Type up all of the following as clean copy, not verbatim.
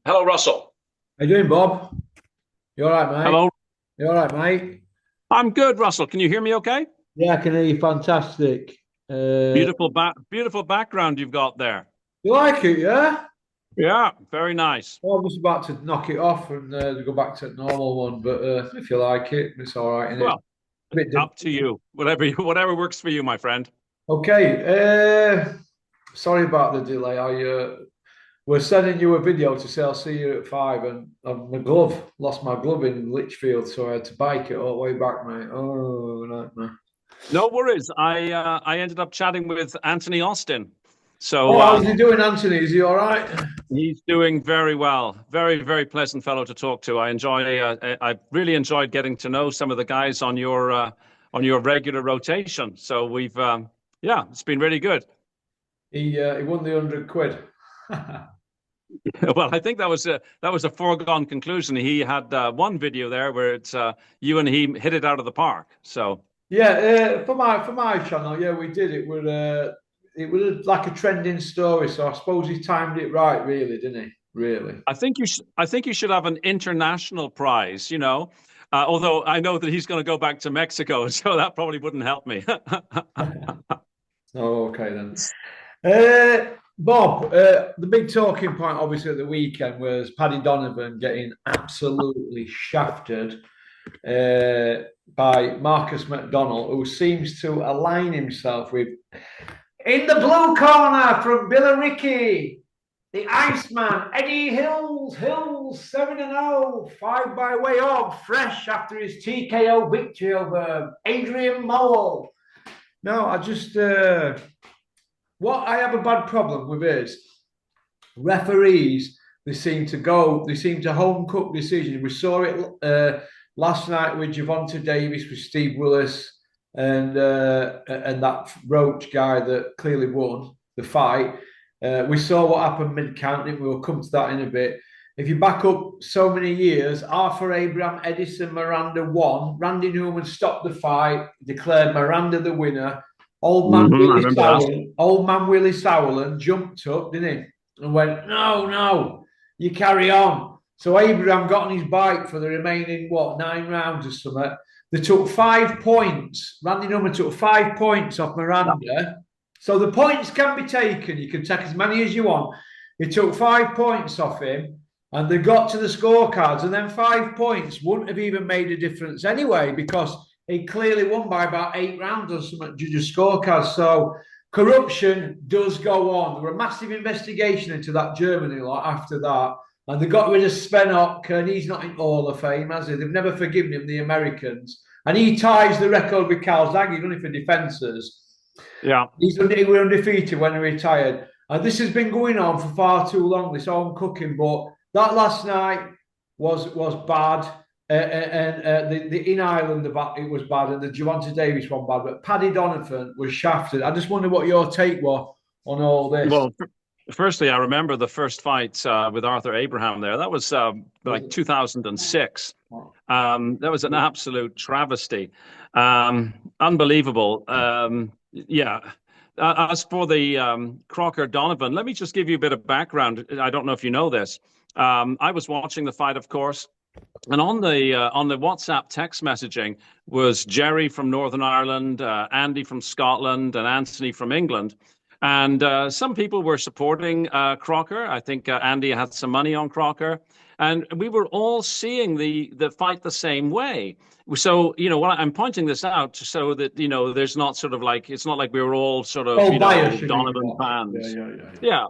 Hello, Russell. How you doing, Bob? You all right, mate? Hello. You all right, mate? I'm good, Russell. Can you hear me okay? Yeah, I can hear you. Fantastic. Beautiful background you've got there. You like it, yeah? Yeah, very nice. Well, I was about to knock it off and go back to the normal one, but if you like it, it's all right, isn't it? Well, A bit up to you. Whatever works for you, my friend. Okay. Sorry about the delay. I we're sending you a video to say I'll see you at 5, and my glove lost my glove in Lichfield, so I had to bike it all the way back, mate. Oh, nightmare. No worries. I ended up chatting with Anthony Austin. Oh, So how's he doing, Anthony? Is he all right? he's doing very well. Very pleasant fellow to talk to. I really enjoyed getting to know some of the guys on your regular rotation. So yeah, it's been really good. He won the 100 quid. Well, I think that was a foregone conclusion. He had one video there where it's you and he hit it out of the park. So Yeah, for my channel, yeah, we did. It was like a trending story, so I suppose he timed it right, really, didn't he? Really. I think you should have an international prize. Although I know that he's going to go back to Mexico, so that probably wouldn't help me. Oh, okay then. Bob, the big talking point, obviously, at the weekend was Paddy Donovan getting absolutely shafted by Marcus McDonnell, who seems to align himself with in the blue corner from Billericay, the Iceman, Eddie Hills. Hills 7-0, 5 by way of, fresh after his TKO victory over Adrian Mowell. No, I just what I have a bad problem with is referees. They seem to home cook decisions. We saw it last night with Javonte Davis, with Steve Willis, and that Roach guy that clearly won the fight. We saw what happened mid-count. We'll come to that in a bit. If you back up so many years, Arthur Abraham, Edison Miranda won. Randy Newman stopped the fight, declared Miranda the winner. I remember that. Old man Willie Sowland jumped up, didn't he? And went, no, no, you carry on. So Abraham got on his bike for the remaining, 9 rounds or something. They took 5 points. Randy Newman took 5 points off Miranda. So the points can be taken. You can take as many as you want. He took 5 points off him, and they got to the scorecards, and then 5 points wouldn't have even made a difference anyway, because he clearly won by about 8 rounds or something, judges' scorecards. So corruption does go on. There was a massive investigation into that Germany lot after that. And they got rid of Sven Ock, and he's not in Hall of Fame, has he? They've never forgiven him, the Americans. And he ties the record with Carl Zag. He's running for defences. Yeah. He was undefeated when he retired. And this has been going on for far too long, this home cooking. But that last night was bad. The in Ireland, it was bad, and the Javonte Davis one bad. But Paddy Donovan was shafted. I just wonder what your take was on all this. Well, firstly, I remember the first fight with Arthur Abraham there. That was like 2006. That was an absolute travesty. Unbelievable. Yeah. As for the Crocker Donovan, let me just give you a bit of background. I don't know if you know this. I was watching the fight, of course. And on the WhatsApp text messaging was Jerry from Northern Ireland, Andy from Scotland, and Anthony from England. And some people were supporting Crocker. I think Andy had some money on Crocker. And we were all seeing the fight the same way. So, I'm pointing this out so that, there's not sort of like, it's not like we were all sort of, Donovan fans. Yeah.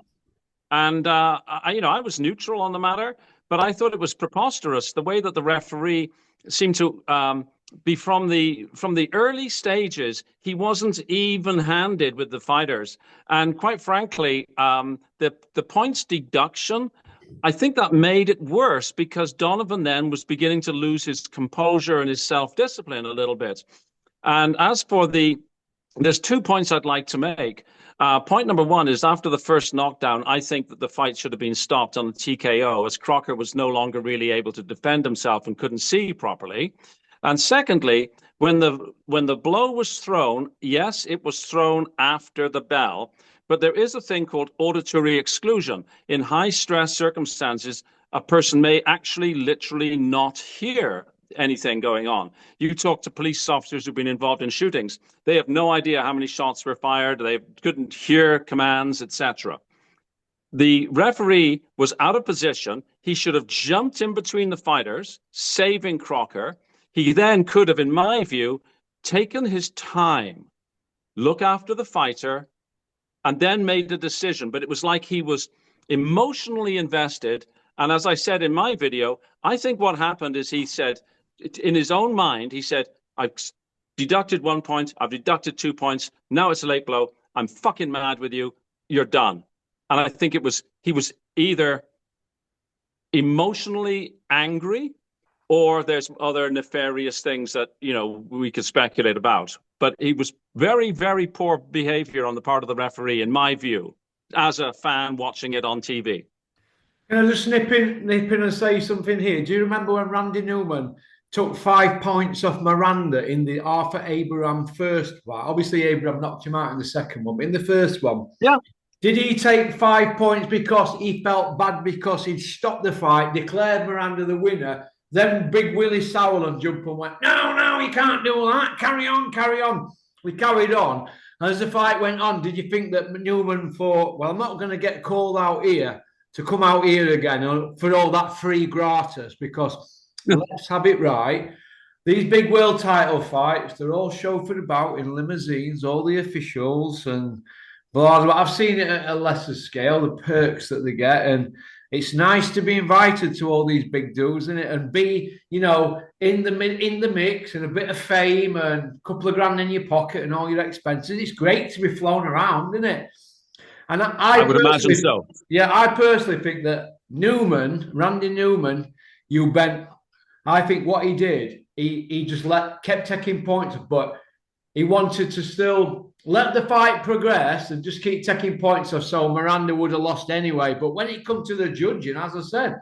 And, I was neutral on the matter, but I thought it was preposterous the way that the referee seemed to be from the early stages. He wasn't even-handed with the fighters, and quite frankly, the points deduction, I think that made it worse because Donovan then was beginning to lose his composure and his self-discipline a little bit. And as for there's 2 points I'd like to make. Point number one is after the first knockdown, I think that the fight should have been stopped on the TKO as Crocker was no longer really able to defend himself and couldn't see properly. And secondly, when the blow was thrown, yes, it was thrown after the bell, but there is a thing called auditory exclusion. In high stress circumstances, a person may actually literally not hear anything going on. You talk to police officers who've been involved in shootings. They have no idea how many shots were fired. They couldn't hear commands, etc. The referee was out of position. He should have jumped in between the fighters, saving Crocker. He then could have, in my view, taken his time, look after the fighter, and then made a decision. But it was like he was emotionally invested. And as I said in my video, I think what happened is he said, in his own mind, he said, I've deducted 1 point, I've deducted 2 points, now it's a late blow, I'm fucking mad with you, you're done. And I think he was either emotionally angry, or there's other nefarious things that, we could speculate about. But he was very, very poor behavior on the part of the referee, in my view, as a fan watching it on TV. Can I just nip in and say something here? Do you remember when Randy Newman took 5 points off Miranda in the Arthur Abraham first fight? Obviously, Abraham knocked him out in the second one, but in the first one, yeah. Did he take 5 points because he felt bad because he'd stopped the fight, declared Miranda the winner? Then Big Willie Sauerland jumped and went, no, he can't do that. Carry on, carry on. We carried on. As the fight went on, did you think that Newman thought, well, I'm not going to get called out here to come out here again for all that free gratis, because let's have it right. These big world title fights, they're all chauffeured about in limousines, all the officials and blah, blah. I've seen it at a lesser scale, the perks that they get, and it's nice to be invited to all these big dudes, isn't it? And be, in the mix and a bit of fame and a couple of grand in your pocket and all your expenses. It's great to be flown around, isn't it? And I would imagine so. Yeah, I personally think that Randy Newman, I think what he did, he just kept taking points, but he wanted to still let the fight progress and just keep taking points off, so Miranda would have lost anyway. But when it come to the judging, as I said,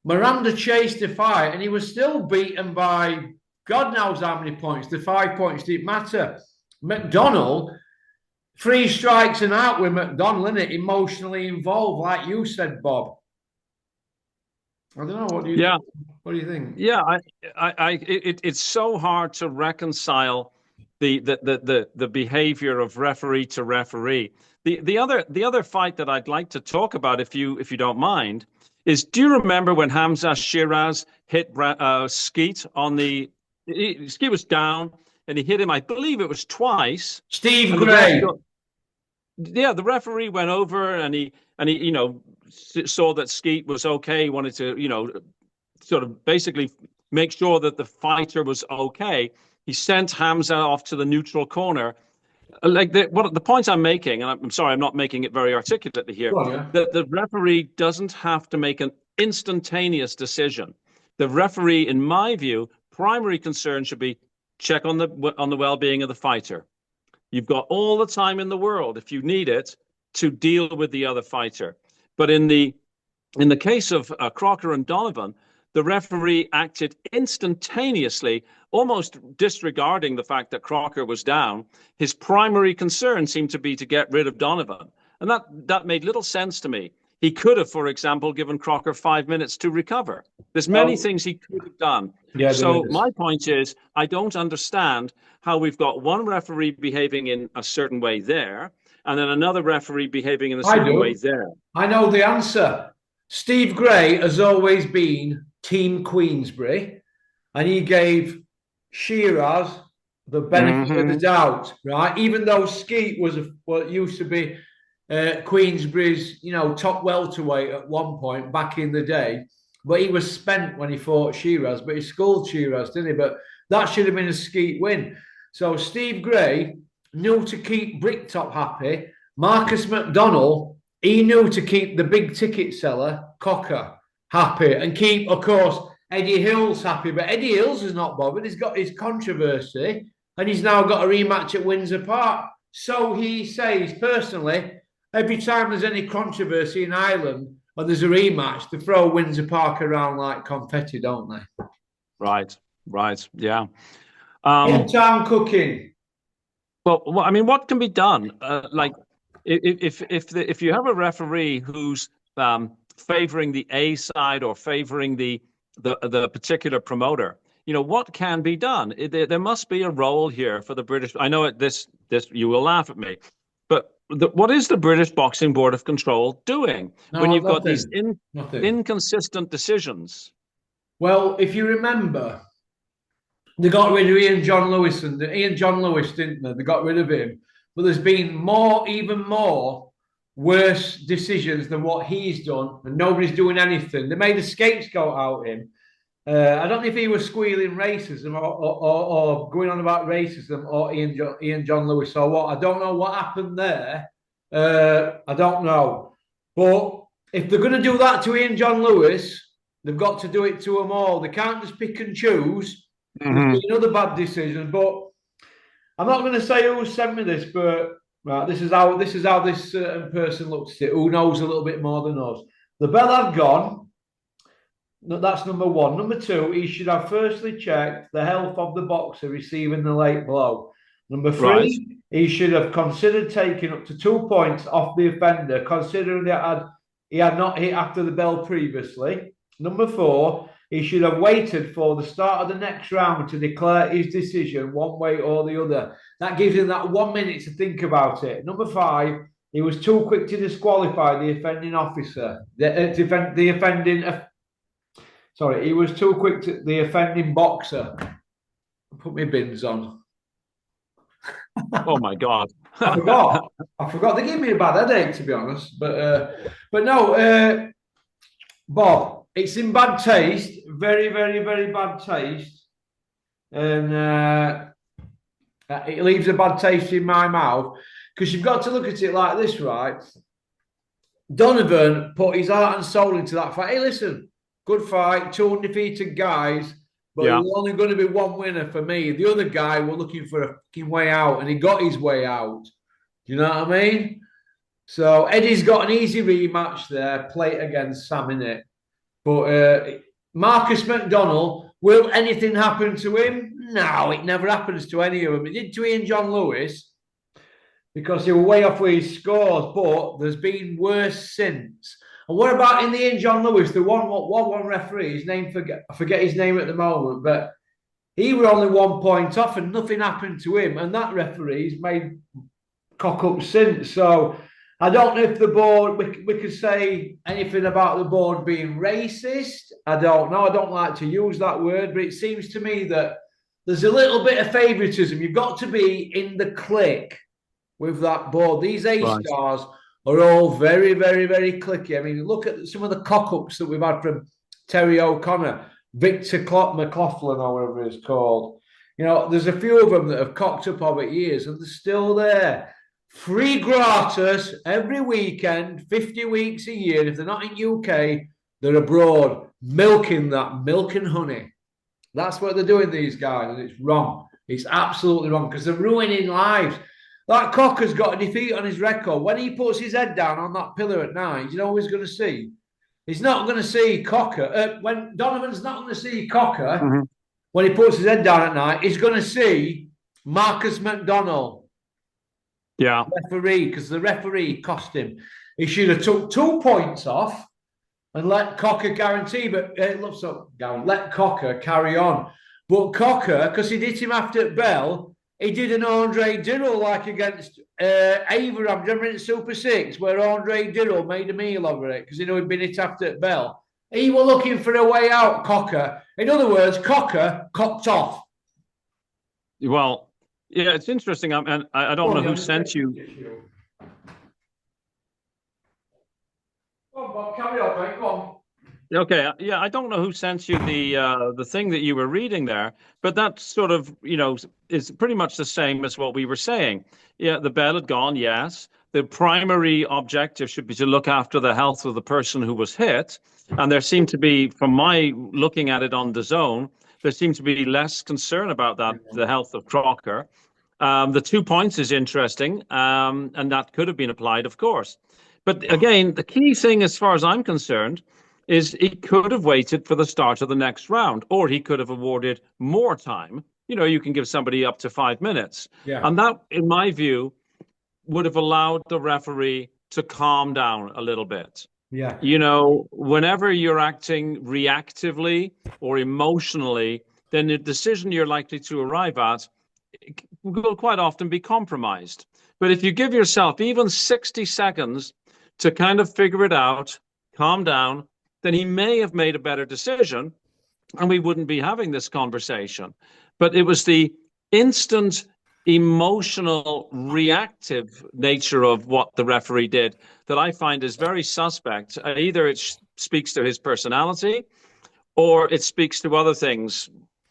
Miranda chased the fight and he was still beaten by God knows how many points. The 5 points didn't matter. McDonnell, 3 strikes and out with McDonnell, isn't it? Emotionally involved, like you said, Bob. I don't know. What do you think? Yeah, it's so hard to reconcile the behavior of referee to referee. The other fight that I'd like to talk about, if you don't mind, is, do you remember when Hamza Shiraz hit Skeet on the Skeet was down and he hit him, I believe it was twice. Steve Gray. The referee went over and he saw that Skeet was okay. He wanted to sort of basically make sure that the fighter was okay. He sent Hamza off to the neutral corner. Like the point I'm making, and I'm sorry, I'm not making it very articulately here, that the referee doesn't have to make an instantaneous decision. The referee, in my view, primary concern should be check on the well-being of the fighter. You've got all the time in the world, if you need it, to deal with the other fighter. But in the case of Crocker and Donovan, the referee acted instantaneously, almost disregarding the fact that Crocker was down. His primary concern seemed to be to get rid of Donovan. And that made little sense to me. He could have, for example, given Crocker 5 minutes to recover. There's many things he could have done. Yeah, so my point is, I don't understand how we've got one referee behaving in a certain way there, and then another referee behaving in a certain way there. I know the answer. Steve Gray has always been Team Queensbury, and he gave Shiraz the benefit of the doubt, right? Even though Skeet was what used to be Queensbury's, top welterweight at one point back in the day, but he was spent when he fought Shiraz, but he schooled Shiraz, didn't he? But that should have been a Skeet win. So Steve Gray knew to keep Bricktop happy. Marcus McDonnell, he knew to keep the big ticket seller, Cocker, happy, and keep, of course, Eddie Hills happy. But Eddie Hills is not bothered. He's got his controversy, and he's now got a rematch at Windsor Park. So he says, personally, every time there's any controversy in Ireland and there's a rematch, they throw Windsor Park around like confetti, don't they? Right, yeah. In-town cooking. Well, I mean, what can be done? If you have a referee who's favoring the A side or favoring the particular promoter. What can be done? There must be a role here for the British. I know this you will laugh at me, but what is the British Boxing Board of Control doing when you've got these inconsistent decisions? Well, if you remember, they got rid of Ian John Lewis, didn't they? They got rid of him. But there's been even more worse decisions than what he's done, and nobody's doing anything. They made a scapegoat out of him. I don't know if he was squealing racism or going on about racism or Ian John Lewis or what. I don't know what happened there. I don't know. But if they're going to do that to Ian John Lewis, they've got to do it to them all. They can't just pick and choose. There's been other bad decisions, but I'm not going to say who sent me this, but right, this is how this certain person looks at it, who knows a little bit more than us. The bell had gone. That's number one. Number two, he should have firstly checked the health of the boxer receiving the late blow. Number three, right. He should have considered taking up to 2 points off the offender, considering that he had not hit after the bell previously. Number four, he should have waited for the start of the next round to declare his decision one way or the other. That gives him that 1 minute to think about it. Number five, he was too quick to disqualify the offending officer. He was too quick to the offending boxer. Put my bins on. Oh my God! I forgot. They gave me a bad headache, to be honest. But no, Bob, it's in bad taste. Very, very, very bad taste, and it leaves a bad taste in my mouth because you've got to look at it like this, right? Donovan put his heart and soul into that fight. Hey, listen. Good fight, two undefeated guys, but there's only going to be one winner for me. The other guy were looking for a fucking way out, and he got his way out. Do you know what I mean? So Eddie's got an easy rematch there, play it against Sam in it. But Marcus McDonnell, will anything happen to him? No, it never happens to any of them. It did to Ian John Lewis because he were way off with his scores, but there's been worse since. And what about in the Ian John Lewis, the one referee, I forget his name at the moment, but he was only 1 point off and nothing happened to him. And that referee's made cock up since. So I don't know if the board, we could say anything about the board being racist. I don't know. I don't like to use that word, but it seems to me that there's a little bit of favoritism. You've got to be in the clique with that board. These A-stars are all very, very, very clicky. I mean, look at some of the cock-ups that we've had from Terry O'Connor, Victor McLaughlin, or whatever it's called. There's a few of them that have cocked up over years, and they're still there. Free gratis every weekend, 50 weeks a year. If they're not in UK, they're abroad, milking milk and honey. That's what they're doing, these guys, and it's wrong. It's absolutely wrong, because they're ruining lives. That Cocker's got a defeat on his record. When he puts his head down on that pillar at night, you know what he's going to see? He's not going to see Cocker. When Donovan's not going to see Cocker, when he puts his head down at night, he's going to see Marcus McDonnell. Yeah. Referee, because the referee cost him. He should have took 2 points off and let Cocker guarantee, but let Cocker carry on. But Cocker, because he hit him after bell, he did an Andre Dirrell like against Abraham, remember in Super 6, where Andre Dirrell made a meal over it because he'd been hit after bell. He was looking for a way out, Cocker. In other words, Cocker cocked off. Well, yeah, it's interesting. And I don't know who sent you. Go on, Bob, carry on, mate. Go on. Okay, yeah, I don't know who sent you the thing that you were reading there, but that sort of, is pretty much the same as what we were saying. Yeah, the bell had gone, yes. The primary objective should be to look after the health of the person who was hit, and there seemed to be, from my looking at it on DAZN, there seemed to be less concern about that, the health of Crocker. The 2 points is interesting, and that could have been applied, of course. But again, the key thing, as far as I'm concerned, is he could have waited for the start of the next round, or he could have awarded more time. You can give somebody up to 5 minutes. Yeah. And that, in my view, would have allowed the referee to calm down a little bit. Yeah. You know, whenever you're acting reactively or emotionally, then the decision you're likely to arrive at will quite often be compromised. But if you give yourself even 60 seconds to kind of figure it out, calm down, then he may have made a better decision and we wouldn't be having this conversation. But it was the instant emotional reactive nature of what the referee did that I find is very suspect. Either it speaks to his personality or it speaks to other things.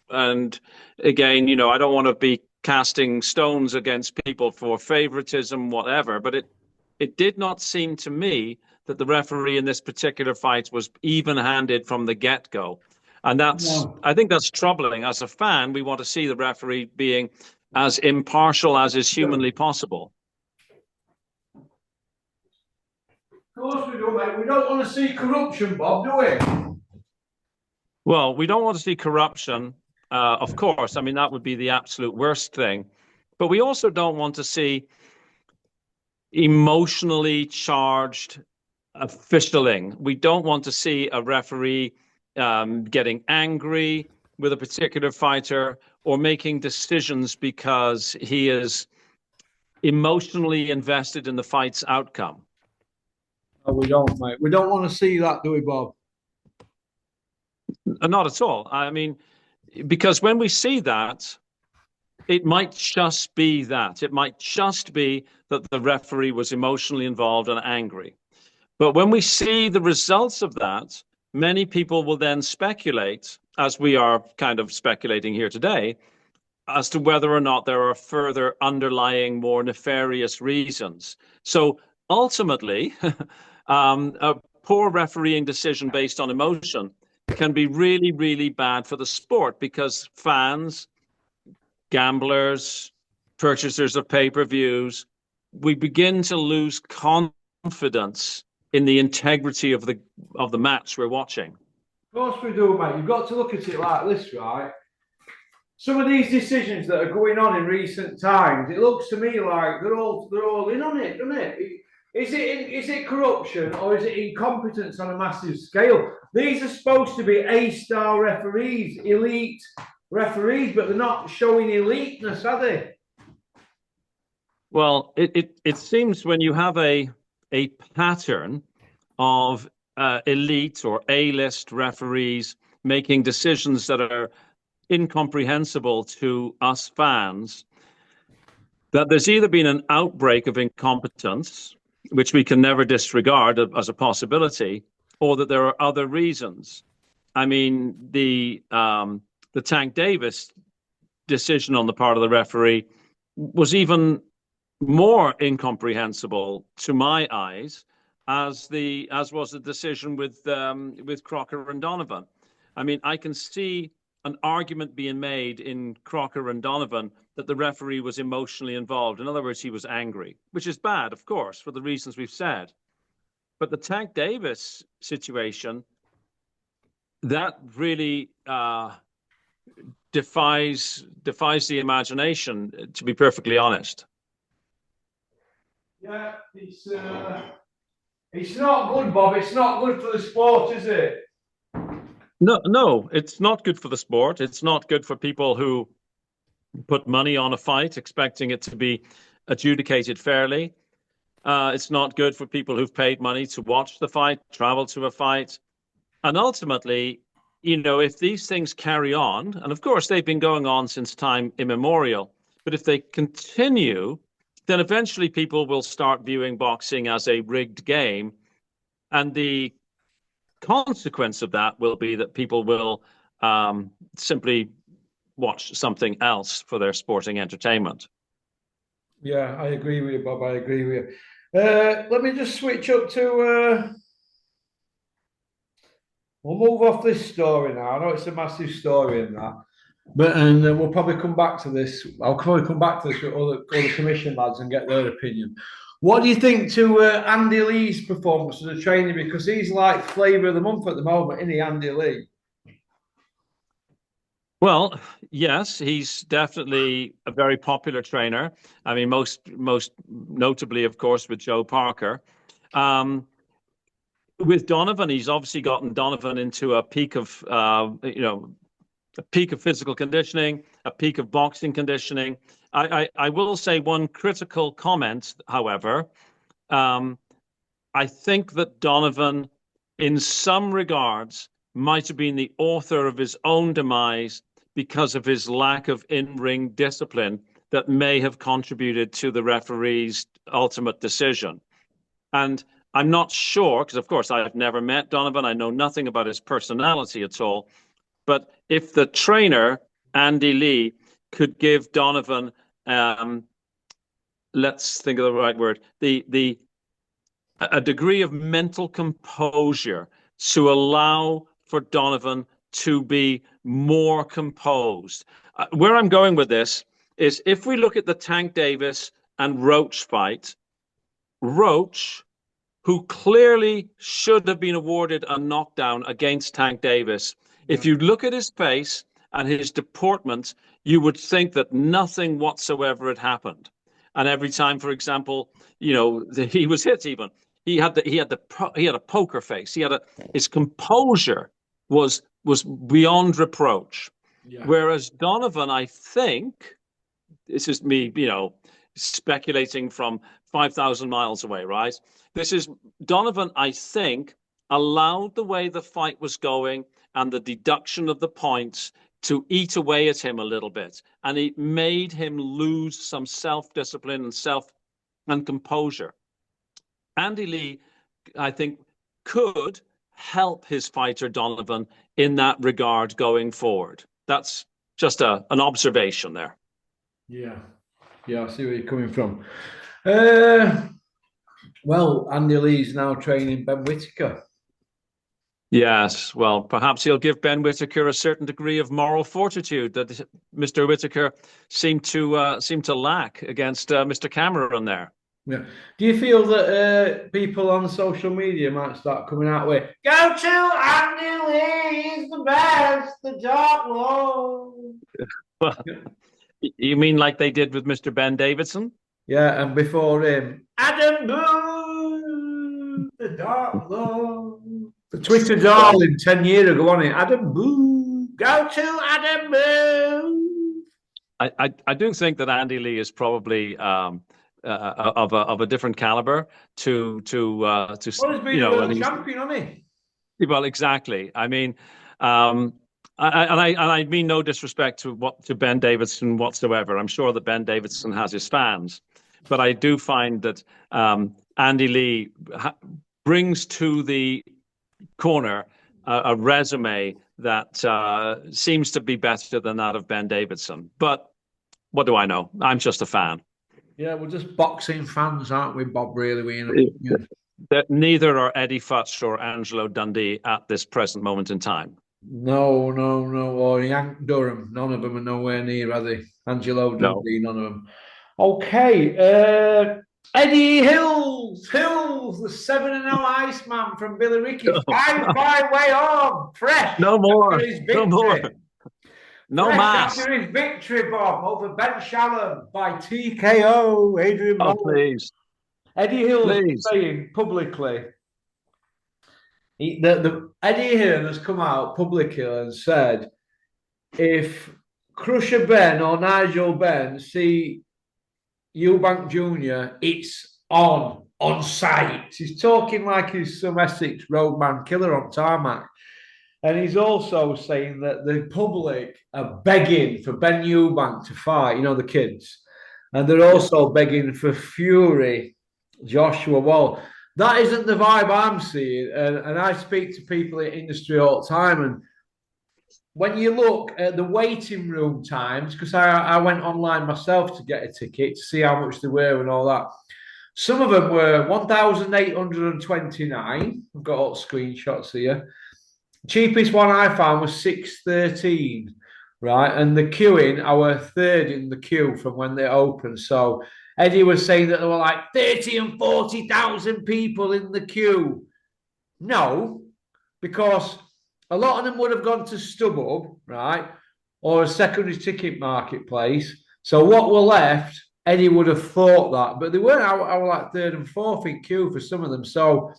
And again, you know, I don't want to be casting stones against people for favoritism, whatever, but it did not seem to me that the referee in this particular fight was even-handed from the get-go. And No. I think that's troubling. As a fan, we want to see the referee being as impartial as is humanly possible. Of course we do, mate. We don't want to see corruption, Bob, do we? Well, we don't want to see corruption, of course. I mean, that would be the absolute worst thing. But we also don't want to see emotionally charged officialing. We don't want to see a referee getting angry with a particular fighter or making decisions because he is emotionally invested in the fight's outcome. No, we don't, mate. We don't want to see that, do we, Bob? Not at all. I mean, because when we see that, it might just be that. It might just be that the referee was emotionally involved and angry. But when we see the results of that, many people will then speculate, as we are kind of speculating here today, as to whether or not there are further underlying, more nefarious reasons. So ultimately, a poor refereeing decision based on emotion can be really, really bad for the sport because fans, gamblers, purchasers of pay-per-views, we begin to lose confidence in the integrity of the match we're watching. Of course we do, mate. You've got to look at it like this, right? Some of these decisions that are going on in recent times, it looks to me like they're all in on it, doesn't it? Is it corruption or is it incompetence on a massive scale? These are supposed to be A-star referees, elite referees, but they're not showing eliteness, are they? Well, it seems when you have a pattern of elite or A-list referees making decisions that are incomprehensible to us fans, that there's either been an outbreak of incompetence, which we can never disregard as a possibility, or that there are other reasons. I mean, the Tank Davis decision on the part of the referee was even more incomprehensible to my eyes as was the decision with Crocker and Donovan. I mean, I can see an argument being made in Crocker and Donovan that the referee was emotionally involved. In other words, he was angry, which is bad, of course, for the reasons we've said. But the Tank Davis situation, that really defies the imagination, to be perfectly honest. Yeah, it's not good, Bob. It's not good for the sport, is it? No, it's not good for the sport. It's not good for people who put money on a fight expecting it to be adjudicated fairly. It's not good for people who've paid money to watch the fight, travel to a fight. And ultimately, you know, if these things carry on, and of course they've been going on since time immemorial, but if they continue, then eventually people will start viewing boxing as a rigged game. And the consequence of that will be that people will simply watch something else for their sporting entertainment. Yeah, I agree with you, Bob. I agree with you. Let me just switch up to. We'll move off this story now. I know it's a massive story in that, but we'll probably come back to this. I'll probably come back to this with other commission lads and get their opinion. What do you think to Andy Lee's performance as a trainer? Because he's like flavour of the month at the moment, isn't he, Andy Lee? Well, yes, he's definitely a very popular trainer. I mean, most notably, of course, with Joe Parker. with Donovan, he's obviously gotten Donovan into a peak of, a peak of physical conditioning, a peak of boxing conditioning. I will say one critical comment, however. I think that Donovan, in some regards, might have been the author of his own demise because of his lack of in-ring discipline that may have contributed to the referee's ultimate decision. And I'm not sure, because of course I've never met Donovan. I know nothing about his personality at all. But if the trainer, Andy Lee, could give Donovan, let's think of the right word, a degree of mental composure to allow for Donovan to be more composed. Where I'm going with this is if we look at the Tank Davis and Roach fight, Roach, who clearly should have been awarded a knockdown against Tank Davis, if you look at his face and his deportment, you would think that nothing whatsoever had happened. And every time, for example, he was hit even, he had a poker face. His composure was beyond reproach. Yeah. Whereas Donovan, I think, this is me, speculating from 5,000 miles away, right? This is Donovan, I think, allowed the way the fight was going and the deduction of the points to eat away at him a little bit. And it made him lose some self-discipline and composure. Andy Lee, I think, could help his fighter Donovan in that regard going forward. That's just an observation there. Yeah, I see where you're coming from. Well, Andy Lee's now training Ben Whittaker. Yes, well, perhaps he'll give Ben Whittaker a certain degree of moral fortitude that Mr. Whittaker seemed to lack against Mr. Cameron there. Yeah. Do you feel that people on social media might start coming out with "Go to Andy Lee, he's the best, the Dark Lord"? Well, you mean like they did with Mr. Ben Davidson? Yeah, and before him, Adam Boo, the Dark Lord. The Twitter darling 10 years ago, wasn't it? Adam Boo, go to Adam Boo. I do think that Andy Lee is probably of a different caliber to well, he's been a world champion, hasn't he? Well, exactly. I mean, I mean no disrespect to Ben Davidson whatsoever. I'm sure that Ben Davidson has his fans, but I do find that Andy Lee brings to the corner a resume that seems to be better than that of Ben Davidson. But what do I know? I'm just a fan. Yeah, we're just boxing fans, aren't we, Bob? Really, neither are Eddie Futch or Angelo Dundee at this present moment in time. No. Or Yank Durham. None of them are nowhere near, are they? Angelo Dundee, none of them. Okay. Eddie Hills, the 7-0 Iceman from Billericay. 5-5 way on. Fresh. No more. No mass. After his victory, Bob, over Ben Shalom by TKO. Adrian Bowles. Please. Eddie Hills is saying publicly, Eddie Hearn has come out publicly and said, if Crusher Ben or Nigel Ben see Eubank Jr., it's on site. He's talking like he's some Essex roadman killer on tarmac. And he's also saying that the public are begging for Ben Eubank to fight, the kids. And they're also begging for Fury, Joshua Wall. That isn't the vibe I'm seeing. And I speak to people in the industry all the time. And when you look at the waiting room times, because I went online myself to get a ticket to see how much they were and all that. Some of them were 1,829. I've got all the screenshots here. Cheapest one I found was 613, right? And the queuing, I were third in the queue from when they opened. So Eddie was saying that there were like 30 and 40,000 people in the queue. No, because a lot of them would have gone to StubHub, right? Or a secondary ticket marketplace. So what were left, Eddie would have thought that. But they weren't. I were like third and fourth in queue for some of them. So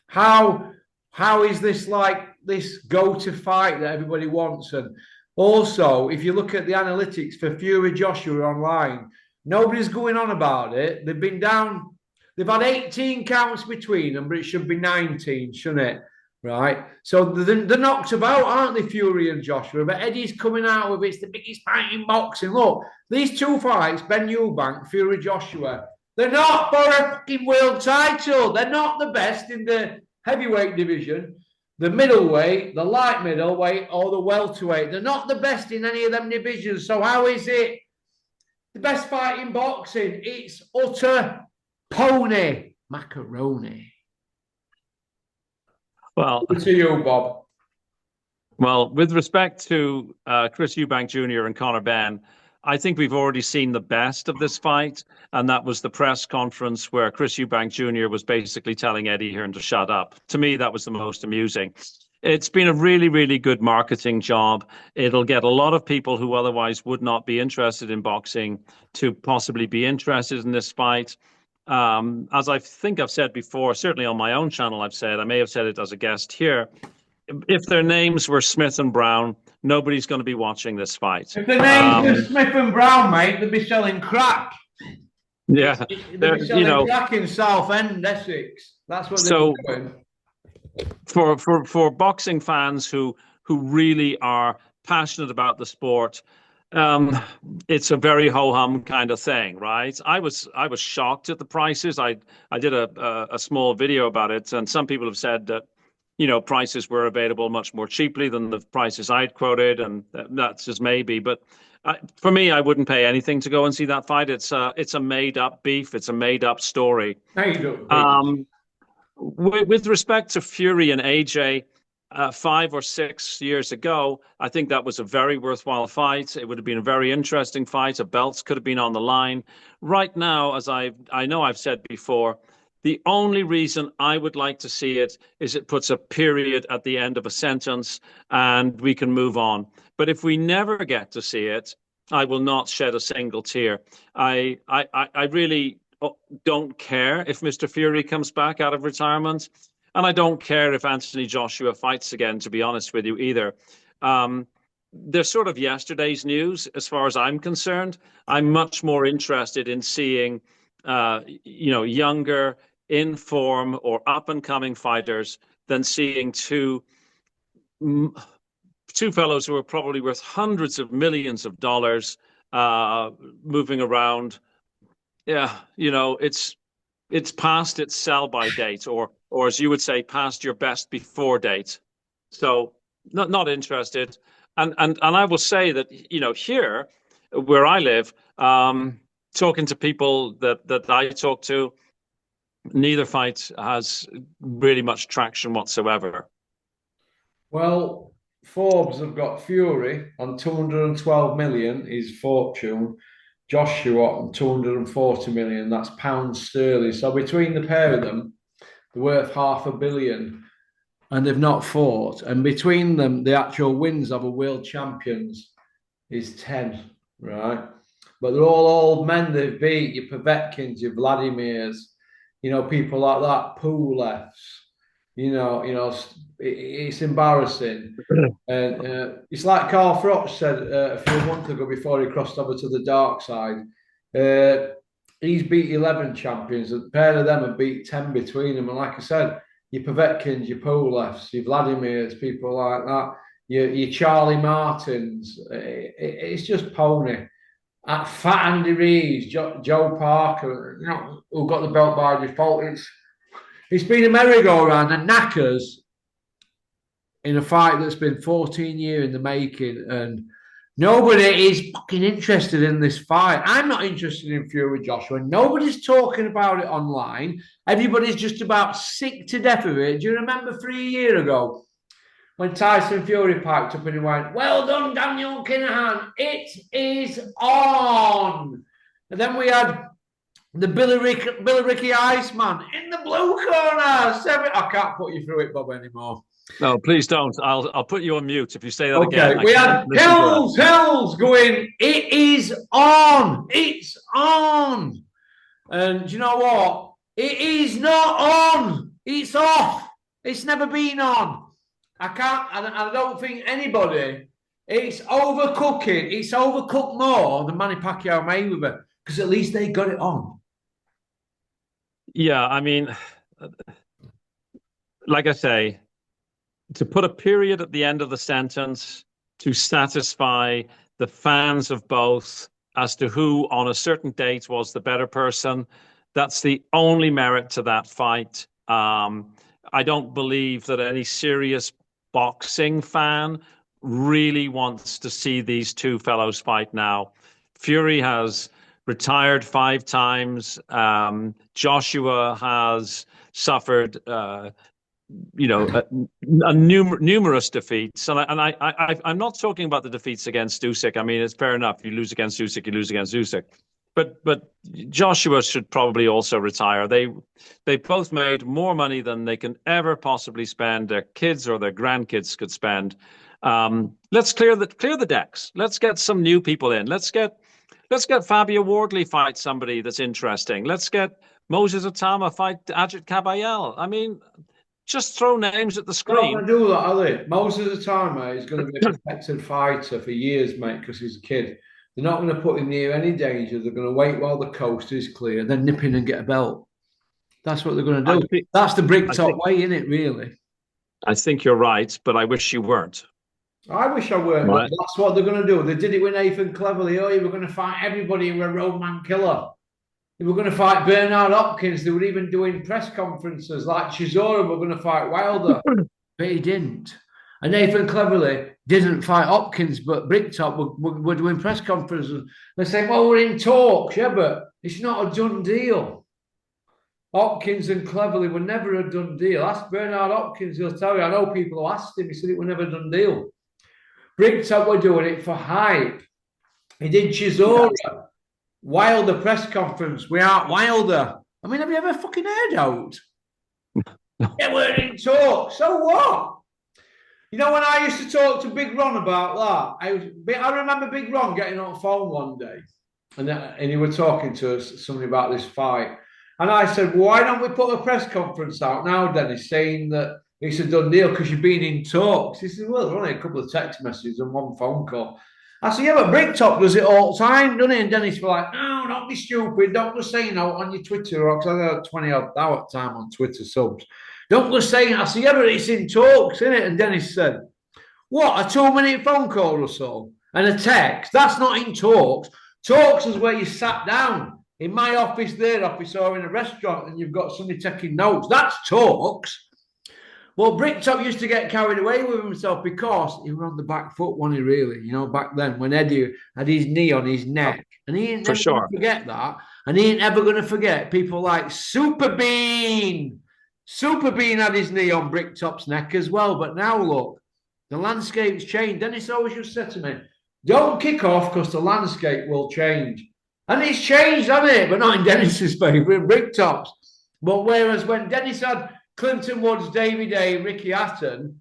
how How is this like this go-to fight that everybody wants? And also, if you look at the analytics for Fury Joshua online, nobody's going on about it. They've been down, they've had 18 counts between them, but it should be 19, shouldn't it? Right. So they're knocked about, aren't they, Fury and Joshua? But Eddie's coming out with it's the biggest fight in boxing. Look, these two fights, Ben Eubank, Fury Joshua, they're not for a fucking world title. They're not the best in the heavyweight division, the middleweight, the light middleweight, or the welterweight. They're not the best in any of them divisions. So how is it the best fight in boxing? It's utter pony macaroni. Well, to you, Bob. Well, with respect to Chris Eubank Jr. and Conor Benn, I think we've already seen the best of this fight, and that was the press conference where Chris Eubank Jr. was basically telling Eddie Hearn to shut up. To me, that was the most amusing. It's been a really, really good marketing job. It'll get a lot of people who otherwise would not be interested in boxing to possibly be interested in this fight. As I think I've said before, certainly on my own channel, I've said, I may have said it as a guest here, if their names were Smith and Brown, nobody's going to be watching this fight. If the names were Smith and Brown, mate, they'd be selling crack. Yeah. They'd be selling crack in Southend, Essex. That's what they're doing. For boxing fans who really are passionate about the sport, it's a very ho-hum kind of thing, right? I was shocked at the prices. I did a small video about it, and some people have said that, you know, prices were available much more cheaply than the prices I'd quoted, and that's just maybe. But for me, I wouldn't pay anything to go and see that fight. It's a made-up beef. It's a made-up story. With respect to Fury and AJ, 5 or 6 years ago, I think that was a very worthwhile fight. It would have been a very interesting fight. A belts could have been on the line. Right now, as I know I've said before, the only reason I would like to see it is it puts a period at the end of a sentence and we can move on. But if we never get to see it, I will not shed a single tear. I really don't care if Mr. Fury comes back out of retirement. And I don't care if Anthony Joshua fights again, to be honest with you, either. They're sort of yesterday's news as far as I'm concerned. I'm much more interested in seeing, younger, in form or up and coming fighters than seeing two fellows who are probably worth hundreds of millions of dollars moving around. Yeah, you know, it's past its sell-by date, or as you would say, past your best before date. So not interested. And I will say that, you know, here where I live, talking to people that I talk to, neither fight has really much traction whatsoever. Well, Forbes have got Fury on 212 million, his fortune. Joshua on 240 million, that's pounds sterling. So between the pair of them, they're worth $500 million, and they've not fought. And between them, the actual wins of a world champions is 10, right? But they're all old men they've beat, your Povetkins, your Vladimirs, you know, people like that, Pulevs, you know, it's embarrassing. And it's like Carl Froch said a few months ago before he crossed over to the dark side. He's beat 11 champions. A pair of them have beat 10 between them. And like I said, your Povetkins, your Pulevs, your Vladimirs, people like that, your Charlie Martins. It's just pony. At Fat Andy Reeves, Joe Parker, you know, who got the belt by default. It's been a merry-go-round, and knackers in a fight that's been 14 years in the making, and nobody is fucking interested in this fight. I'm not interested in Fury Joshua. Nobody's talking about it online. Everybody's just about sick to death of it. Do you remember 3 years ago when Tyson Fury piped up and he went, "Well done, Daniel Kinahan. It is on." And then we had the Billericay Iceman in the blue corner. I can't put you through it, Bob, anymore. No, please don't. I'll put you on mute if you say that again. We had Hills going, "It is on. It's on." And do you know what? It is not on. It's off. It's never been on. I can't, and I don't think anybody. It's overcooking. It's overcooked more than Manny Pacquiao Mayweather because at least they got it on. Yeah, I mean, like I say, to put a period at the end of the sentence to satisfy the fans of both as to who on a certain date was the better person, that's the only merit to that fight. I don't believe that any serious boxing fan really wants to see these two fellows fight now. Fury has retired 5 times. Joshua has suffered, numerous defeats, and I'm not talking about the defeats against Usyk. I mean, it's fair enough. You lose against Usyk, you lose against Usyk. But Joshua should probably also retire. They both made more money than they can ever possibly spend. Their kids or their grandkids could spend. Let's clear the decks. Let's get some new people in. Let's get Fabio Wardley fight somebody that's interesting. Let's get Moses Atama fight Ajit Kabayel. I mean, just throw names at the screen. They're not going to do that, are they? Moses Atama is going to be a protected fighter for years, mate, because he's a kid. They're not going to put him near any danger. They're going to wait while the coast is clear, then nip in and get a belt. That's what they're going to do. That's the Bricktop way, isn't it, really? I think you're right, but I wish you weren't. I wish I weren't, but that's what they're going to do. They did it with Nathan Cleverly. Oh, you were going to fight everybody in a roadman killer. They were going to fight Bernard Hopkins. They were even doing press conferences like Chisora were going to fight Wilder, but he didn't. And Nathan Cleverly didn't fight Hopkins, but Bricktop were doing press conferences. They're saying, well, we're in talks, yeah, but it's not a done deal. Hopkins and Cleverly were never a done deal. Ask Bernard Hopkins, he'll tell you. I know people who asked him, he said it was never a done deal. Bricktop were doing it for hype. He did Chisora. Wilder press conference. We aren't Wilder. I mean, have you ever fucking heard out? Yeah, we're in talk. So what? You know, when I used to talk to Big Ron about that, I remember Big Ron getting on the phone one day and he was talking to us, somebody about this fight. And I said, well, why don't we put a press conference out now, Dennis, saying that it's a done deal because you've been in talks? He said, well, there's only a couple of text messages and one phone call. I said, yeah, but Bricktop does it all the time, doesn't he? And Dennis was like, no, don't be stupid. Don't just say no on your Twitter. Because I got 20 odd hour time on Twitter subs. Don't just say it. I said, yeah, but it's in talks, isn't it? And Dennis said, what, a 2-minute phone call or so? And a text? That's not in talks. Talks is where you sat down in my office, their office, or in a restaurant and you've got somebody taking notes. That's talks. Well, Bricktop used to get carried away with himself because he was on the back foot, wasn't he, really? You know, back then when Eddie had his knee on his neck. And he ain't never going to forget that. And he ain't ever going to forget people like Super Bean. Super Bean had his knee on Bricktop's neck as well. But now, look, the landscape's changed. Dennis always just said to me, don't kick off because the landscape will change. And it's changed, hasn't it? But not in Dennis's favour, in Bricktop's. But whereas when Dennis had Clinton Woods, Davy Day, Ricky Hatton,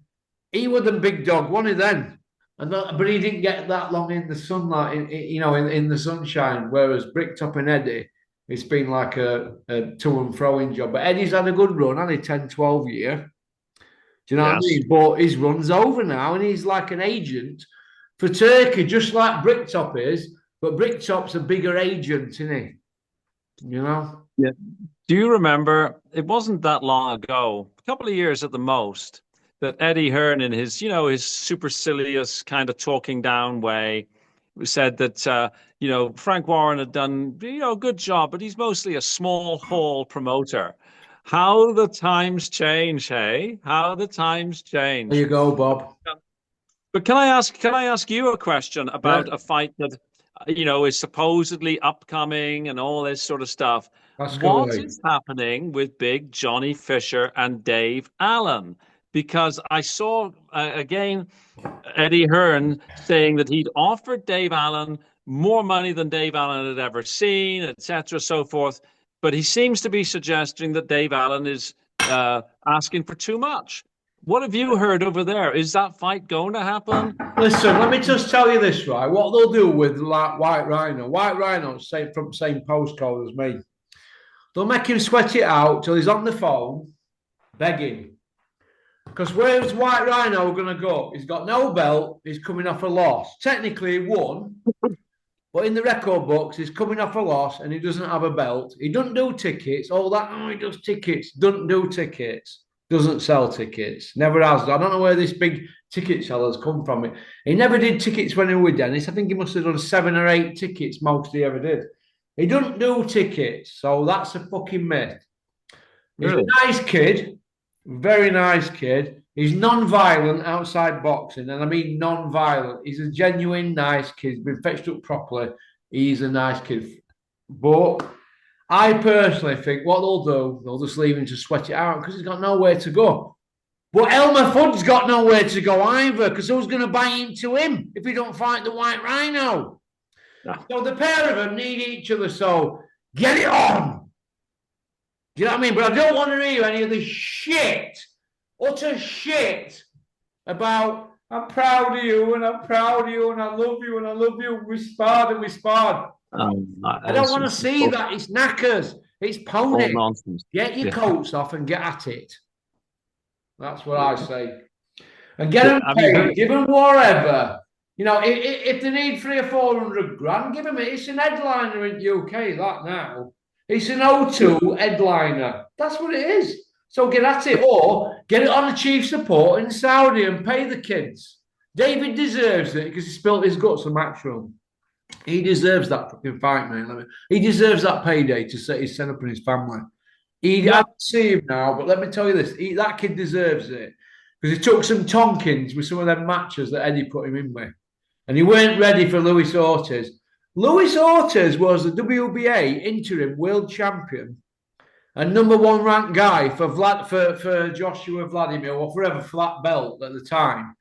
he was the big dog, wasn't he then? But he didn't get that long in the sunlight, in the sunshine. Whereas Bricktop and Eddie, it's been like a to and fro job. But Eddie's had a good run, only 10, 12 years. Do you know what I mean? But his run's over now, and he's like an agent for Turkey, just like Bricktop is. But Bricktop's a bigger agent, isn't he? You know? Yeah. Do you remember, it wasn't that long ago, a couple of years at the most, that Eddie Hearn in his, his supercilious kind of talking down way said that, Frank Warren had done, a good job, but he's mostly a small hall promoter. How the times change, hey? How the times change. There you go, Bob. But can I ask you a question about a fight that, is supposedly upcoming and all this sort of stuff? What is happening with big Johnny Fisher and Dave Allen? Because I saw, again, Eddie Hearn saying that he'd offered Dave Allen more money than Dave Allen had ever seen, etc., so forth. But he seems to be suggesting that Dave Allen is asking for too much. What have you heard over there? Is that fight going to happen? Listen, let me just tell you this, right? What they'll do with White Rhino, from the same postcode as me. They'll make him sweat it out till he's on the phone, begging. Because where's White Rhino going to go? He's got no belt. He's coming off a loss. Technically, he won, but in the record books, he's coming off a loss and he doesn't have a belt. He doesn't do tickets. All that, oh, he does tickets. Doesn't do tickets. Doesn't sell tickets. Never has. I don't know where this big ticket seller's come from. He never did tickets when he was with Dennis. I think he must have done 7 or 8 tickets, most he ever did. He doesn't do tickets, so that's a fucking myth. He's a nice kid, very nice kid. He's non-violent outside boxing, and I mean non-violent. He's a genuine nice kid. He's been fetched up properly. He's a nice kid. But I personally think what they'll just leave him to sweat it out because he's got nowhere to go. But Elmer Fudd's got nowhere to go either because who's going to buy into him if he don't fight the White Rhino? No. So the pair of them need each other. So get it on. Do you know what I mean? But I don't want to hear any of the shit, utter shit about I'm proud of you and I'm proud of you and I love you and I love you. We sparred and we sparred. I don't want to see that. It's knackers. It's pony. Get your coats off and get at it. That's what I say. And get them paid. Give them whatever. You know, if they need 300 or 400 grand, give them it. It's an headliner in UK, that now. It's an O2 headliner. That's what it is. So get at it. Or get it on a chief support in Saudi and pay the kids. David deserves it because he spilt his guts on Matchroom. He deserves that fucking fight, man. He deserves that payday to set his son up and his family. I don't see him now, but let me tell you this. That kid deserves it because he took some tonkins with some of them matches that Eddie put him in with. And he weren't ready for Luis Ortiz. Luis Ortiz was the WBA interim world champion and #1 ranked guy for Joshua Vladimir or forever flat belt at the time.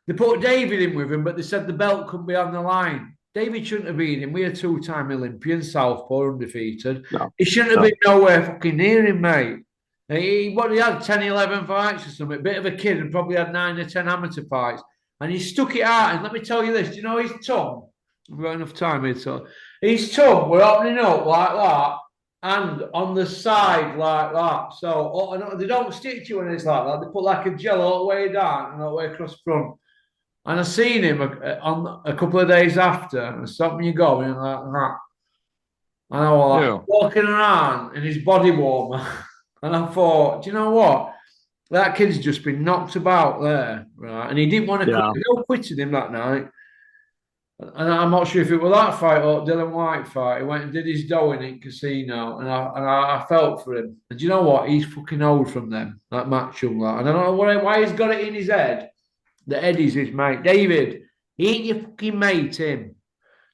They put David in with him, but they said the belt couldn't be on the line. David shouldn't have been in. We're a 2-time Olympian, southpaw, undefeated. No, he shouldn't have been nowhere fucking near him, mate. He had 10, 11 fights or something. Bit of a kid and probably had 9 or 10 amateur fights. And he stuck it out. And let me tell you this. Do you know his tongue? We've got enough time here. So his tongue were opening up like that and on the side like that. So they don't stick to you when it's like that. They put like a gel all the way down and all the way across the front. And I seen him on a couple of days after, and stopping you going like that. And I was walking around in his body warmer, and I thought, do you know what? That kid's just been knocked about there, right? And he didn't want to quit. They quitted him that night. And I'm not sure if it was that fight or Dylan White fight. He went and did his dough in casino, and I felt for him. And do you know what? He's fucking old from them, that Matchroom. And I don't know why he's got it in his head. The Eddie's his mate. David, he ain't your fucking mate, him.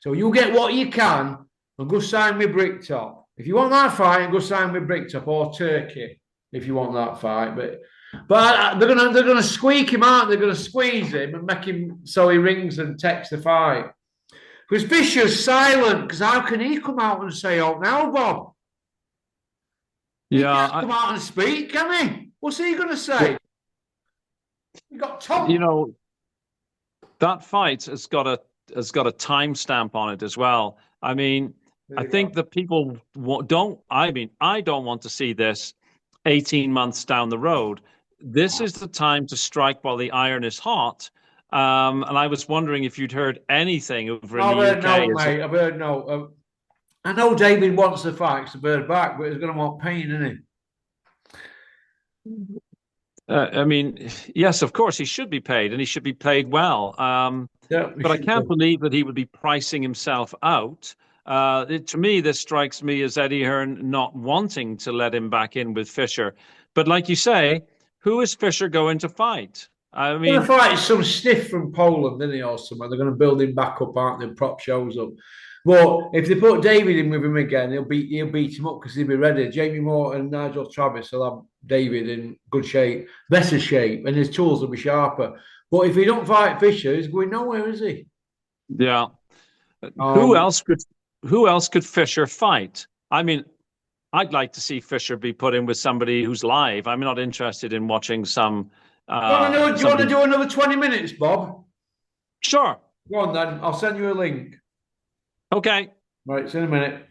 So you get what you can and go sign with Bricktop. If you want that fight, go sign with Bricktop or Turkey if you want that fight. But they're gonna squeak him out. They're gonna squeeze him and make him so he rings and texts the fight. Because Fisher's silent. Because how can he come out and say, "Oh, now, Bob"? Yeah, he can't come out and speak, can he? What's he gonna say? You got Tom. You know, that fight has got a timestamp on it as well. I mean, I think that people don't. I mean, I don't want to see this 18 months down the road. This is the time to strike while the iron is hot. And I was wondering if you'd heard anything over in the UK. No, mate. I've heard no. I know David wants the fight to bird back, but he's going to want pain, isn't he? I mean, yes, of course, he should be paid, and he should be paid well. But I can't believe that he would be pricing himself out. To me, this strikes me as Eddie Hearn not wanting to let him back in with Fisher. But like you say, who is Fisher going to fight? I mean, going to fight some stiff from Poland, isn't he, or somewhere? They're going to build him back up, aren't they? Prop shows up. But if they put David in with him again, he'll beat him up because he'll be ready. Jamie Moore and Nigel Travis will have David in good shape, better shape, and his tools will be sharper. But if he don't fight Fisher, he's going nowhere, is he? Yeah. Who else could Fisher fight? I mean, I'd like to see Fisher be put in with somebody who's live. I'm not interested in watching some. Do you want to do another 20 minutes, Bob? Sure. Go on then. I'll send you a link. Okay. Right, see you in a minute.